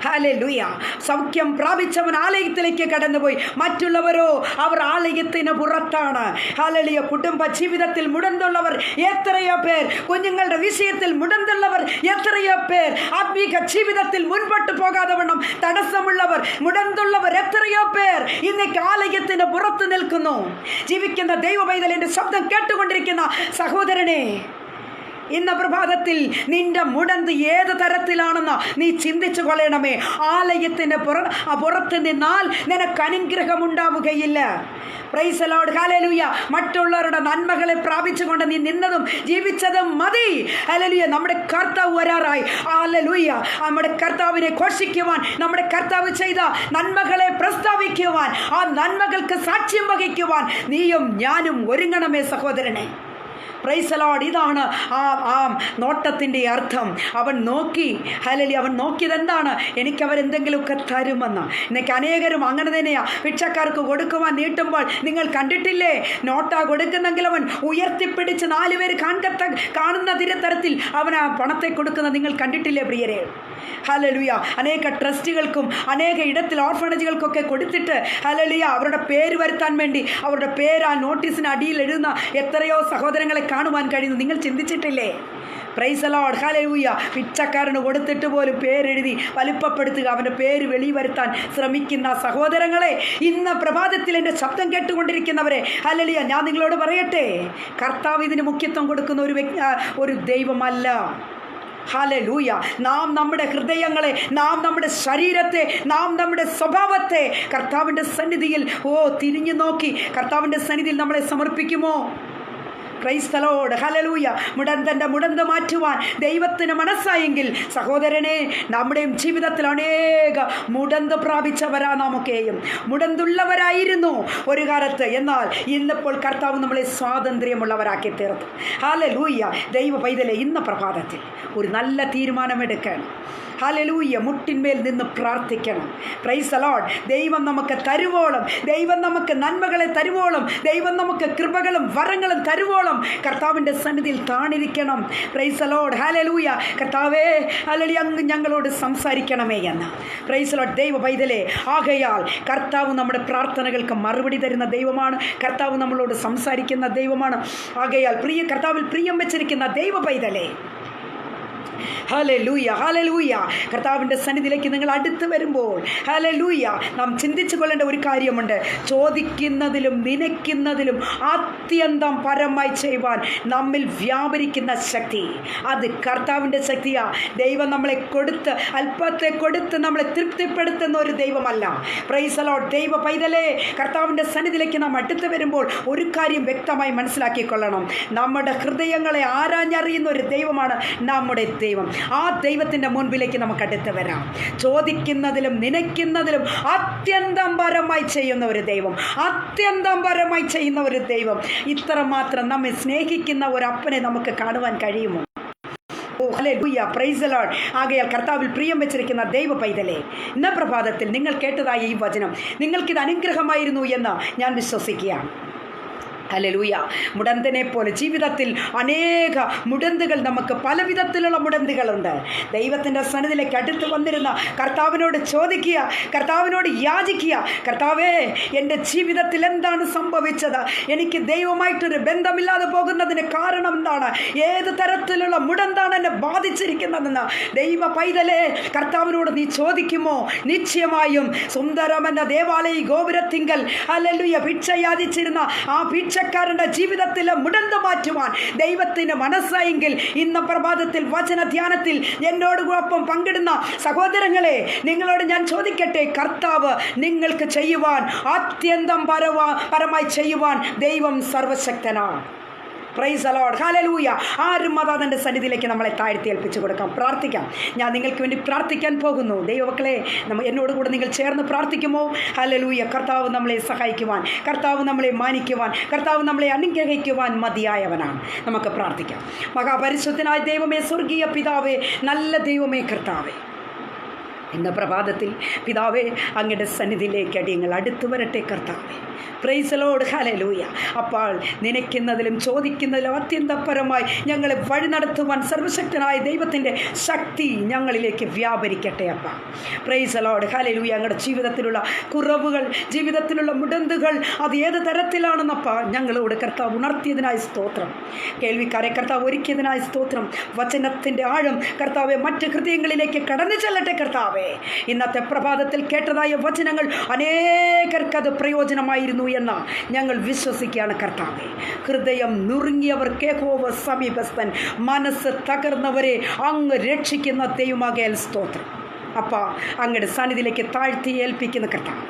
ഹല്ലേലൂയ. സൗഖ്യം പ്രാപിച്ചവൻ ആലയത്തിലേക്ക് കടന്നുപോയി. മറ്റുള്ളവരോ അവർ ആലയത്തിന് പുറത്താണ്. ഹല്ലേലൂയ. കുടുംബ ജീവിതത്തിൽ മുടന്തുള്ളവർ എത്രയോ പേർ, കുഞ്ഞുങ്ങളുടെ വിഷയത്തിൽ മുടന്തുള്ളവർ എത്രയോ പേർ, ആത്മീക ജീവിതത്തിൽ മുൻപോട്ട് പോകാതെ വണ്ണം തടസ്സമുള്ളവർ, മുടന്തുള്ളവർ എത്രയോ പേർ ഇന്നേക്ക് ആലയത്തിന് പുറത്ത് നിൽക്കുന്നു. ജീവിക്കുന്ന ദൈവ പൈതലിന്റെ ശബ്ദം കേട്ടുകൊണ്ടിരിക്കുന്ന സഹോദരനെ, ഇന്ന പ്രഭാതത്തിൽ നിന്റെ മുടന്ത് ഏത് തരത്തിലാണെന്ന് നീ ചിന്തിച്ചു കൊള്ളണമേ. ആലയത്തിന് പുറത്ത് നിന്നാൽ നിനക്ക് അനുഗ്രഹം ഉണ്ടാവുകയില്ല. Price the Lord. ഹല്ലേലൂയ. മറ്റുള്ളവരുടെ നന്മകളെ പ്രാപിച്ചുകൊണ്ട് നീ നിന്നതും ജീവിച്ചതും മതി. ഹല്ലേലൂയ. നമ്മുടെ കർത്താവ് വരാറായി. ഹല്ലേലൂയ. നമ്മുടെ കർത്താവിനെ ഘോഷിക്കുവാൻ, നമ്മുടെ കർത്താവ് ചെയ്ത നന്മകളെ പ്രസ്താവിക്കുവാൻ, ആ നന്മകൾക്ക് സാക്ഷ്യം വഹിക്കുവാൻ നീയും ഞാനും ഒരുങ്ങണമേ സഹോദരനെ. Price the Lord. ഇതാണ് ആ നോട്ടത്തിൻ്റെ അർത്ഥം. അവൻ നോക്കി. ഹല്ലേലൂയ. അവൻ നോക്കിയത് എന്താണ്? എനിക്കവരെന്തെങ്കിലുമൊക്കെ തരുമെന്ന്. എനിക്ക് അനേകരും അങ്ങനെ തന്നെയാണ്. ഭിക്ഷക്കാർക്ക് കൊടുക്കുവാൻ നീട്ടുമ്പോൾ നിങ്ങൾ കണ്ടിട്ടില്ലേ? നോട്ടാ കൊടുക്കുന്നെങ്കിൽ അവൻ ഉയർത്തിപ്പിടിച്ച് 4 പേര് കാണുന്ന തരത്തിൽ അവൻ ആ പണത്തെ കൊടുക്കുന്നത് നിങ്ങൾ കണ്ടിട്ടില്ലേ പ്രിയരെ? ഹല്ലേലൂയ. അനേക ട്രസ്റ്റുകൾക്കും അനേക ഇടത്തിൽ ഓർഫണേജുകൾക്കൊക്കെ കൊടുത്തിട്ട് ഹല്ലേലൂയ അവരുടെ പേര് വരുത്താൻ വേണ്ടി അവരുടെ പേര് ആ നോട്ടീസിന് അടിയിൽ എഴുതുന്ന എത്രയോ സഹോദരങ്ങളെ കാണുവാൻ കഴിയുന്നു. നിങ്ങൾ ചിന്തിച്ചിട്ടില്ലേ? Praise the Lord. ഹല്ലേലൂയ. പിച്ചക്കാരന് കൊടുത്തിട്ട് പോലും പേരെഴുതി വലുപ്പപ്പെടുത്തുക, അവൻ്റെ പേര് വെളിവരുത്താൻ ശ്രമിക്കുന്ന സഹോദരങ്ങളെ, ഇന്ന് പ്രഭാതത്തിൽ എൻ്റെ ശബ്ദം കേട്ടുകൊണ്ടിരിക്കുന്നവരെ, ഹല്ലേലൂയ, ഞാൻ നിങ്ങളോട് പറയട്ടെ, കർത്താവ് ഇതിന് മുഖ്യത്വം കൊടുക്കുന്ന ഒരു ദൈവമല്ല. ഹല്ലേലൂയ. നാം നമ്മുടെ ഹൃദയങ്ങളെ, നാം നമ്മുടെ ശരീരത്തെ, നാം നമ്മുടെ സ്വഭാവത്തെ കർത്താവിൻ്റെ സന്നിധിയിൽ തിരിഞ്ഞു നോക്കി കർത്താവിൻ്റെ സന്നിധിയിൽ നമ്മളെ സമർപ്പിക്കുമോ? Praise the Lord. ഹല്ലേലൂയ. മുടന്തൻ്റെ മുടന്ത് മാറ്റുവാൻ ദൈവത്തിന് മനസ്സായെങ്കിൽ സഹോദരനെ, നമ്മുടെയും ജീവിതത്തിൽ അനേക മുടന്ത് പ്രാപിച്ചവരാ നാമൊക്കെയും. മുടന്തുള്ളവരായിരുന്നു ഒരു കാലത്ത്, എന്നാൽ ഇന്നിപ്പോൾ കർത്താവ് നമ്മളെ സ്വാതന്ത്ര്യമുള്ളവരാക്കി തീർത്തു. ഹല്ലേലൂയ. ദൈവ പൈതലെ, ഇന്ന പ്രഭാതത്തിൽ ഒരു നല്ല തീരുമാനമെടുക്കണം. ഹല്ലേലൂയ. മുട്ടിന്മേൽ നിന്ന് പ്രാർത്ഥിക്കണം. Praise the Lord. ദൈവം നമുക്ക് തരുവോളം, ദൈവം നമുക്ക് നന്മകളെ തരുവോളം, ദൈവം നമുക്ക് കൃപകളും വരങ്ങളും തരുവോളം കർത്താവിൻ്റെ സന്നിധിയിൽ താണിരിക്കണം. Praise the Lord. ഹല്ലേലൂയ. കർത്താവേ, ഹല്ലേലൂയ, അങ്ങ് ഞങ്ങളോട് സംസാരിക്കണമേ എന്ന്. Praise the Lord. ദൈവ പൈതലേ, ആകയാൽ കർത്താവ് നമ്മുടെ പ്രാർത്ഥനകൾക്ക് മറുപടി തരുന്ന ദൈവമാണ്. കർത്താവ് നമ്മളോട് സംസാരിക്കുന്ന ദൈവമാണ്. ആകയാൽ കർത്താവിൽ പ്രിയം വെച്ചിരിക്കുന്ന ദൈവ പൈതലേ, ഹല്ലേലൂയ, ഹല്ലേലൂയ. കർത്താവിൻ്റെ സന്നിധിയിലേക്ക് നിങ്ങൾ അടുത്ത് വരുമ്പോൾ ഹല്ലേലൂയ, നാം ചിന്തിച്ചു കൊള്ളേണ്ട ഒരു കാര്യമുണ്ട്. ചോദിക്കുന്നതിലും നനയ്ക്കുന്നതിലും അത്യന്തം പരമായി ചെയ്യുവാൻ നമ്മിൽ വ്യാപരിക്കുന്ന ശക്തി, അത് കർത്താവിൻ്റെ ശക്തിയാ. ദൈവം നമ്മളെ കൊടുത്ത് അല്പത്തെ കൊടുത്ത് നമ്മളെ തൃപ്തിപ്പെടുത്തുന്ന ഒരു ദൈവമല്ല. Price the Lord. ദൈവ പൈതലേ, കർത്താവിൻ്റെ സന്നിധിയിലേക്ക് നാം അടുത്ത് വരുമ്പോൾ ഒരു കാര്യം വ്യക്തമായി മനസ്സിലാക്കിക്കൊള്ളണം. നമ്മുടെ ഹൃദയങ്ങളെ ആരാഞ്ഞറിയുന്ന ഒരു ദൈവമാണ് നമ്മുടെ ദൈവം. ആ ദൈവത്തിൻ്റെ മുൻപിലേക്ക് നമുക്ക് അടുത്ത് വരാം. ചോദിക്കുന്നതിലും നനയ്ക്കുന്നതിലും അത്യന്തം പരമായി ചെയ്യുന്ന ഒരു ദൈവം, അത്യന്തം പരമായി ചെയ്യുന്ന ഒരു ദൈവം. ഇത്രമാത്രം നമ്മെ സ്നേഹിക്കുന്ന ഒരു അപ്പനെ നമുക്ക് കാണുവാൻ കഴിയുമോ? Hallelujah, praise the Lord. ആകയാൽ കർത്താവിൽ പ്രിയം വെച്ചിരിക്കുന്ന ദൈവ പൈതലേ, ഇന്ന പ്രഭാതത്തിൽ നിങ്ങൾ കേട്ടതായ ഈ വചനം നിങ്ങൾക്കിത് അനുഗ്രഹമായിരുന്നു എന്ന് ഞാൻ വിശ്വസിക്കുകയാണ്. ഹല്ലേലൂയ. മുടന്തനെ പോലെ ജീവിതത്തിൽ അനേക മുടന്തുകൾ, നമുക്ക് പല വിധത്തിലുള്ള മുടന്തുകളുണ്ട്. ദൈവത്തിൻ്റെ സന്നിധിയിലേക്ക് അടുത്ത് വന്നിരുന്ന കർത്താവിനോട് ചോദിക്കുക, കർത്താവിനോട് യാചിക്കുക, കർത്താവേ, എൻ്റെ ജീവിതത്തിൽ എന്താണ് സംഭവിച്ചത്? എനിക്ക് ദൈവമായിട്ടൊരു ബന്ധമില്ലാതെ പോകുന്നതിന് കാരണം എന്താണ്? ഏത് തരത്തിലുള്ള മുടന്താണ് എന്നെ ബാധിച്ചിരിക്കുന്നതെന്ന് ദൈവ പൈതലേ, കർത്താവിനോട് നീ ചോദിക്കുമോ? നിശ്ചയമായും സുന്ദരമെന്ന ദേവാലയ ഗോപുരത്തിങ്കൽ ഹല്ലേലൂയ ഭിക്ഷ യാചിച്ചിരുന്ന ആ ഭിക്ഷക്കാരൻ്റെ ജീവിതത്തിലെ മുടന്ത് മാറ്റുവാൻ ദൈവത്തിന് മനസ്സായെങ്കിൽ ഇന്ന പ്രഭാതത്തിൽ വചന ധ്യാനത്തിൽ എന്നോടൊപ്പം പങ്കിടുന്ന സഹോദരങ്ങളെ, നിങ്ങളോട് ഞാൻ ചോദിക്കട്ടെ, കർത്താവ് നിങ്ങൾക്ക് ചെയ്യുവാൻ അത്യന്തം പരമായി ചെയ്യുവാൻ ദൈവം സർവശക്തനാണ്. Praise the Lord, hallelujah. ആരും അതാതൻ്റെ സന്നിധിയിലേക്ക് നമ്മളെ താഴ്ത്തി ഏൽപ്പിച്ചു കൊടുക്കാം. പ്രാർത്ഥിക്കാം. ഞാൻ നിങ്ങൾക്ക് വേണ്ടി പ്രാർത്ഥിക്കാൻ പോകുന്നു. ദൈവമക്കളെ, എന്നോട് കൂടെ നിങ്ങൾ ചേർന്ന് പ്രാർത്ഥിക്കുമോ? ഹല്ലേലൂയ. കർത്താവ് നമ്മളെ സഹായിക്കുവാൻ, കർത്താവ് നമ്മളെ മാനിക്കുവാൻ, കർത്താവ് നമ്മളെ അനുഗ്രഹിക്കുവാൻ മതിയായവനാണ്. നമുക്ക് പ്രാർത്ഥിക്കാം. മഹാപരിശുദ്ധനായ ദൈവമേ, സ്വർഗീയ പിതാവേ, നല്ല ദൈവമേ, കർത്താവേ, ഇന്ന പ്രഭാതത്തിൽ പിതാവേ, അങ്ങയുടെ സന്നിധിയിലേക്ക് അടിയങ്ങൾ അടുത്തു വരട്ടെ കർത്താവേ. Price the Lord, hallelujah. അപ്പോൾ നനയ്ക്കുന്നതിലും ചോദിക്കുന്നതിലും അത്യന്തപരമായി ഞങ്ങളെ വഴി നടത്തുവാൻ സർവശക്തനായ ദൈവത്തിൻ്റെ ശക്തി ഞങ്ങളിലേക്ക് വ്യാപരിക്കട്ടെ അപ്പ. Price the Lord, hallelujah. ഞങ്ങളുടെ ജീവിതത്തിലുള്ള കുറവുകൾ, ജീവിതത്തിലുള്ള മുടന്തുകൾ, അത് ഏത് തരത്തിലാണെന്നപ്പ ഞങ്ങളോട് കർത്താവ് ഉണർത്തിയതിനായി സ്തോത്രം. കേൾവിക്കാരെ കർത്താവ് ഒരുക്കിയതിനായി സ്തോത്രം. വചനത്തിൻ്റെ ആഴം കർത്താവെ മറ്റ് ഹൃദയങ്ങളിലേക്ക് കടന്നു ചെല്ലട്ടെ കർത്താവ്. ഇന്നത്തെ പ്രഭാതത്തിൽ കേട്ടതായ വചനങ്ങൾ അനേകർക്കത് പ്രയോജനമായിരുന്നു എന്ന് ഞങ്ങൾ വിശ്വസിക്കുകയാണ് കർത്താവേ. ഹൃദയം നുറുങ്ങിയവർക്ക് യഹോവ സമീപസ്ഥൻ, മനസ്സ് തകർന്നവരെ അങ്ങ് രക്ഷിക്കുന്ന ദൈവമാകയാൽ സ്തോത്രം. അപ്പ അങ്ങയുടെ സന്നിധിയിലേക്ക് താഴ്ത്തി ഏൽപ്പിക്കുന്ന കർത്താവ്.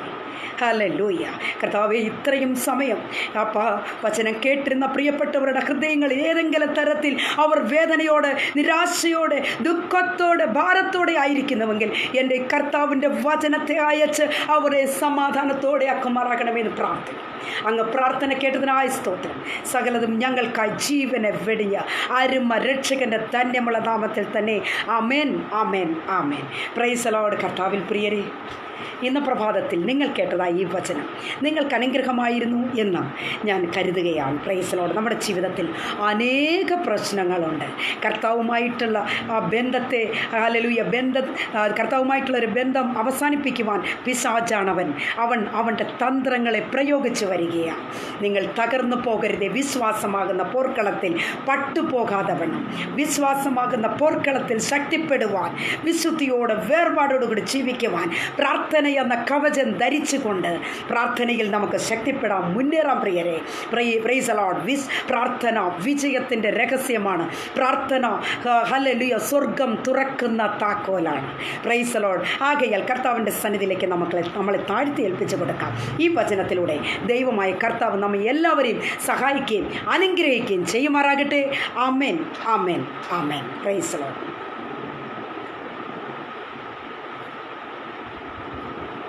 ഹല്ലേലൂയ. കർത്താവേ, ഇത്രയും സമയം അപ്പാ വചനം കേട്ടിരുന്ന പ്രിയപ്പെട്ടവരുടെ ഹൃദയങ്ങളിൽ ഏതെങ്കിലും തരത്തിൽ അവർ വേദനയോടെ, നിരാശയോടെ, ദുഃഖത്തോടെ, ഭാരത്തോടെ ആയിരിക്കുന്നുവെങ്കിൽ എൻ്റെ കർത്താവിൻ്റെ വചനത്തെ അയച്ച് അവരെ സമാധാനത്തോടെ ആക്കുമാറാകണമെന്ന് പ്രാർത്ഥന. അങ്ങ് പ്രാർത്ഥന കേട്ടതിനായ സ്തോത്രം. സകലതും ഞങ്ങൾക്കായി ജീവനെ വെടിഞ്ഞ അരുമ രക്ഷകൻ്റെ ധന്യമുള്ള നാമത്തിൽ തന്നെ amen, amen, amen. Praise the Lord. കർത്താവിൽ പ്രിയരെ, ഇന്ന് പ്രഭാതത്തിൽ നിങ്ങൾ കേട്ടതായി ഈ വചനം നിങ്ങൾക്ക് അനുഗ്രഹമായിരുന്നു എന്ന് ഞാൻ കരുതുകയാണ്. Praise the Lord. നമ്മുടെ ജീവിതത്തിൽ അനേക പ്രശ്നങ്ങളുണ്ട്. കർത്താവുമായിട്ടുള്ള ആ ബന്ധത്തെ ഹല്ലേലൂയ കർത്താവുമായിട്ടുള്ളൊരു ബന്ധം അവസാനിപ്പിക്കുവാൻ പിശാചാണവൻ. അവൻ്റെ തന്ത്രങ്ങളെ പ്രയോഗിച്ച് വരികയാണ്. നിങ്ങൾ തകർന്നു പോകരുതേ. വിശ്വാസമാകുന്ന പോർക്കളത്തിൽ പട്ടുപോകാതെ വണ്ണം, വിശ്വാസമാകുന്ന പോർക്കളത്തിൽ ശക്തിപ്പെടുവാൻ, വിശുദ്ധിയോടെ വേർപാടോടുകൂടി ജീവിക്കുവാൻ പ്രാർത്ഥന എന്ന കവചം ധരിച്ചുകൊണ്ട് പ്രാർത്ഥനയിൽ നമുക്ക് ശക്തിപ്പെടാം, മുന്നേറാം പ്രിയരെ. Price the Lord. പ്രാർത്ഥന വിജയത്തിൻ്റെ രഹസ്യമാണ്. പ്രാർത്ഥന ഹല്ലേലൂയ സ്വർഗം തുറക്കുന്ന താക്കോലാണ്. Price the Lord. ആകയാൽ കർത്താവിൻ്റെ സന്നിധിയിലേക്ക് നമ്മളെ താഴ്ത്തി ഏൽപ്പിച്ചു കൊടുക്കാം. ഈ വചനത്തിലൂടെ ദൈവമായ കർത്താവ് നമ്മെ എല്ലാവരെയും സഹായിക്കുകയും അനുഗ്രഹിക്കുകയും ചെയ്യുമാറാകട്ടെ. Amen, amen, amen. Praise the Lord.